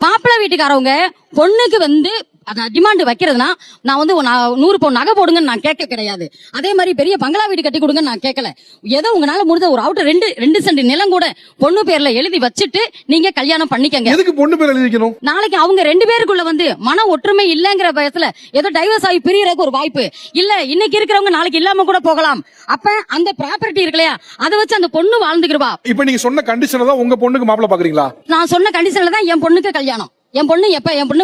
மாப்பிள்ளை வீட்டுக்காரவங்க பொண்ணுக்கு வந்து டிமாண்ட் வைக்கிறதுனா நான் வந்து 100 பவுன் நகை போடுங்கன்னு நான் கேட்க கிடையாது. அதே மாதிரி பெரிய பங்களா வீடு கட்டி கொடுங்கன்னு நான் கேட்கல. ஏதோ உங்களால முடிஞ்ச ஒரு அவுட்டர் 2 சென்ட் நிலம் கூட பொண்ணு பேர்ல எழுதி வச்சுட்டு நீங்க கல்யாணம் பண்ணிக்கங்க. எதுக்கு பொண்ணு பேர் எழுதி வைக்கணும்? நாளைக்கு அவங்க 2 பேருக்குள்ள வந்து மன ஒற்றுமை இல்லங்கிற பயத்துல ஏதோ டைவர்ஸ் ஆகி பிரியறதுக்கு ஒரு வாய்ப்பு இல்ல. இன்னைக்கு இருக்கிறவங்க நாளைக்கு இல்லாம கூட போகலாம். அப்ப அந்த ப்ராப்பர்ட்டி இருக்குல்லையா, அதை வச்சு அந்த பொண்ணு வாழ்ந்துக்கிறவா. இப்ப நீங்க சொன்ன கண்டிஷன்ல தான் உங்க பொண்ணுக்கு மாப்பிள்ளை பாக்குறீங்களா? நான் சொன்ன கண்டிஷன்ல தான் என் பொண்ணுக்கு கல்யாணம். என் பொண்ணு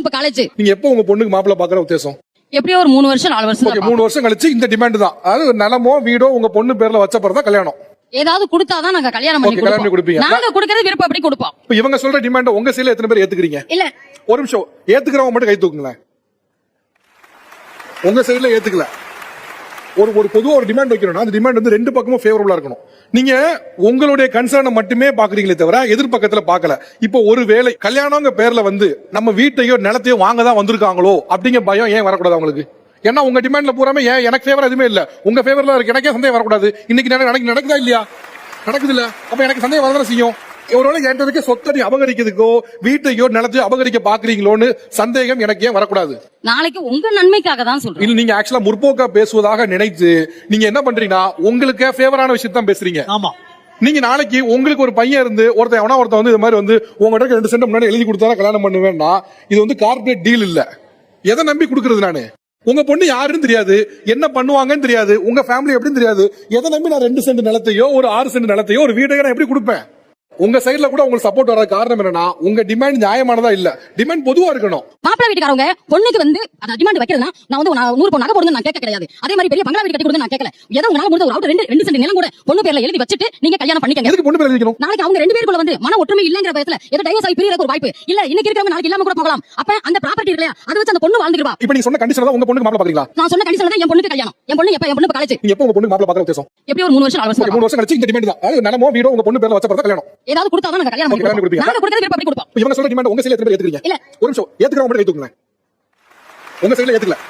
இப்ப காலேஜ். நீங்க எப்போ உங்க பொண்ணுக்கு மாப்பிள்ளை பாக்குற உத்தேசம்? எப்படியோ ஒரு 3 வருஷம் 4 வருஷம். 3 வருஷம் கழிச்சு இந்த டிமாண்ட் தான். அதாவது நிலமோ வீடோ உங்க பொண்ணு பேர்ல வச்ச பிறகு தான் கல்யாணம். ஏதாவது கொடுத்தாதான் நாங்க கல்யாணம் பண்ணி கொடுப்போம். நாங்க கொடுக்கறது விருப்பம் அப்படி கொடுப்போம். இப்ப இவங்க சொல்ற டிமாண்ட் உங்க சைடுல எத்தனை பேர் ஏத்துக்கிறீங்க? இல்ல ஒரு நிமிஷம், ஏத்துக்கிறவங்க மட்டும் கை தூக்குங்களேன். உங்க சைடுல ஏத்துக்கல. ஒரு பொதுவா ஒரு டிமாண்ட் வைக்கணும்னா அந்த டிமாண்ட் வந்து 2 பக்கமும் ஃபேவரபிளா இருக்கணும். நீங்க உங்களுடைய கன்சர்னை மட்டுமே பாக்குறீங்களே தவிர எதிர்பக்கத்துல பாக்கல. இப்போ ஒரு வேளை கல்யாணங்க பேர்ல வந்து நம்ம வீட்டையோ நிலத்தையோ வாங்க தான் வந்திருக்காங்களோ அப்படிங்கிற பயம் ஏன் வரக்கூடாது உங்களுக்கு? ஏன்னா உங்க டிமாண்ட்ல பூராமே ஏன் எனக்கு ஃபேவர் எதுவுமே இல்ல, உங்க ஃபேவர்ல இருக்கு. எனக்கே சந்தேகம் வரக்கூடாது. இன்னைக்கு நடக்குதா இல்லையா? நடக்குது இல்ல. அப்ப எனக்கு சந்தேகம் வரதான் செய்யும். ஒருவேளை என்கிட்ட சொத்தை அபகரிக்கிறதுக்கோ வீட்டையோ நிலத்தையோ அபகரிக்க பாக்குறீங்களோன்னு சந்தேகம் எனக்கு ஏன் வரக்கூடாது? நாளைக்கு உங்க நன்மைக்காக தான் சொல்றேன். இல்ல, நீங்க ஆக்சுவலா முற்போக்கா பேசுவதாக நினைத்து நீங்க என்ன பண்றீங்கன்னா உங்களுக்கு ஃபேவரான விஷயத்தை தான் பேசுறீங்க. ஆமா, நீங்க நாளைக்கு உங்களுக்கு ஒரு பையன் இருந்து ஒருத்தன் வந்து இது மாதிரி வந்து உங்ககிட்ட 2 சென்ட் முன்னாடி எழுதி கொடுத்தாலும் கல்யாணம் பண்ணுவேன்னா இது வந்து கார்பரேட் டீல் இல்ல. எதை நம்பி கொடுக்கறது? நானு உங்க பொண்ணு யாருன்னு தெரியாது, என்ன பண்ணுவாங்கன்னு தெரியாது, உங்க ஃபேமிலி எப்படின்னு தெரியாது. எதை நம்பி நான் 2 சென்ட் நிலத்தையோ ஒரு 6 சென்ட் நிலத்தையோ ஒரு வீட்டையோ நான் எப்படி கொடுப்பேன்? உங்க சைடுல கூட உங்களுக்கு சப்போர்ட் வர காரணம் என்னன்னா உங்க டிமாண்ட் நியாயமானதா இல்ல, டிமாண்ட் பொதுவா இருக்கணும். மாப்பிள்ளை வீட்டுக்காரவங்க பொண்ணுக்கு வந்து டிமாண்ட் வைக்கிறதுனா நான் வந்து 100 பவுன் நகை போடுங்கன்னு நான் கேட்க கிடையாது. அதே மாதிரி பெரிய பங்களா வீடு கட்டி கொடுங்கன்னு நான் கேட்கல. ஏதோ உங்களால முடிஞ்ச ஒரு அவுட்டர் 2 சென்ட் நிலம் கூட பொண்ணு பேர்ல எழுதி வச்சுட்டு நீங்க கல்யாணம் பண்ணிக்கங்க. எதுக்கு பொண்ணு பேர் எழுதி வைக்கணும்? நாளைக்கு அவங்க 2 பேருக்குள்ள வந்து மன ஒற்றுமை இல்லங்கிற பயத்துல ஏதோ டைவர்ஸ் ஆகி பிரியறதுக்கு ஒரு வாய்ப்பு இல்ல. இன்னைக்கு இருக்கிறவங்க நாளைக்கு இல்லாம கூட போகலாம். அப்ப அந்த ப்ராப்பர்ட்டி இருக்குல்லையா, அதை வச்சு அந்த பொண்ணு வாழ்ந்துக்கிறவா. இப்ப நீங்க சொன்ன கண்டிஷன்ல தான் உங்க பொண்ணுக்கு மாப்பிள்ளை பாக்குறீங்களா? நான் சொன்ன கண்டிஷன்ல தான் என் பொண்ணுக்கு கல்யாணம். என் பொண்ணு காலேஜ். நீங்க எப்போ உங்க பொண்ணுக்கு மாப்பிள்ளை பாக்குற உத்தேசம்? எப்படியோ ஒரு 3 வருஷம் 4 வருஷம். 3 வருஷம் கழிச்சு இந்த டிமாண்ட் தான். அதாவது நிலமோ வீடோ உங்க பொண்ணு பேர்ல வச்ச பிறகு கல்யாணம். ஏதாவது கொடுத்தாதான் நாங்க கல்யாணம் பண்ணி கொடுப்போம். நாங்க கொடுக்கறது விருப்பம் அப்படி கொடுப்போம். இவங்க சொல்ற டிமாண்ட் உங்க சைடுல எத்தனை பேர் ஏத்துக்கிறீங்க? இல்ல ஒரு நிமிஷம், ஏத்துக்கிறவங்க மட்டும் கை தூக்குங்களேன். உங்க சைடுல ஏத்துக்கல.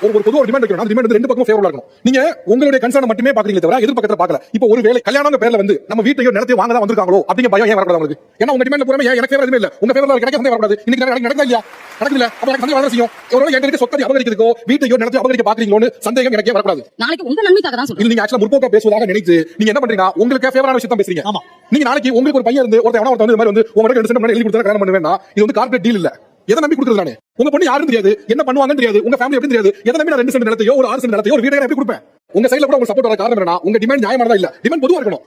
ஒரு பொதுவா டிமாண்ட் வைக்கணும். அந்த டிமாண்ட் வந்து 2 பக்கமும் ஃபேவரபிளா இருக்கணும். நீங்க உங்களுடைய கன்சர்னை மட்டுமே பாக்குறீங்களே தவிர எதிர்பக்கத்துல பாக்கல. இப்போ ஒரு வேளை கல்யாணங்க பேர்ல வந்து நம்ம வீட்டையோ நிலத்தையோ வாங்க தான் வந்திருக்காங்களோ அப்படிங்கிற பயம் ஏன் வரக்கூடாது உங்களுக்கு? ஏன்னா உங்க டிமாண்ட்ல பூராமே எனக்கு ஃபேவர் எதுவுமே இல்ல, உங்க ஃபேவர்ல எனக்கு சந்தேகம் வரக்கூடாது. இன்னைக்கு நடக்குதா இல்லையா? நடக்குது இல்ல. அப்ப எனக்கு சந்தேகம் வரதான் செய்யும். ஒருவேளை என்கிட்ட சொத்தை அபகரிக்கிறதுக்கோ வீட்டையோ நிலத்தையோ அபகரிக்க பாக்குறீங்களோன்னு சந்தேகம் எனக்கு வரக்கூடாது. நாளைக்கு உங்க நன்மைக்காக தான் சொல்றேன். இல்ல, நீங்க ஆக்சுவலா முற்போக்கா பேசுவதாக நினைத்து நீங்க என்ன பண்றீங்கன்னா உங்களுக்கு ஃபேவரான விஷயத்தை தான் பேசுறீங்க. ஆமா, நீங்க நாளைக்கு உங்களுக்கு ஒரு பையன் இருந்து ஒருத்தன் வந்து இது மாதிரி வந்து உங்ககிட்ட 2 சென்ட் முன்னாடி எழுதி கொடுத்தா கல்யாணம் பண்ணுவேன்னா இது வந்து கார்பரேட் டீல் இல்ல. எதை நம்பி கொடுக்கறது? நானு உங்க பொண்ணு யாருன்னு தெரியாது, என்ன பண்ணுவாங்கன்னு தெரியாது, உங்க ஃபேமிலி எப்படி தெரியாது. எதை நம்பி நான் 2 சென்ட் நிலத்தையோ ஒரு 6 சென்ட் நிலத்தையோ ஒரு வீட்டையோ எப்படி கொடுப்பேன்? உங்க சைடுல கூட உங்களுக்கு சப்போர்ட் வர காரணம் என்னன்னா உங்க டிமாண்ட் நியாயமானதா இல்ல, டிமாண்ட் பொதுவா இருக்கணும்.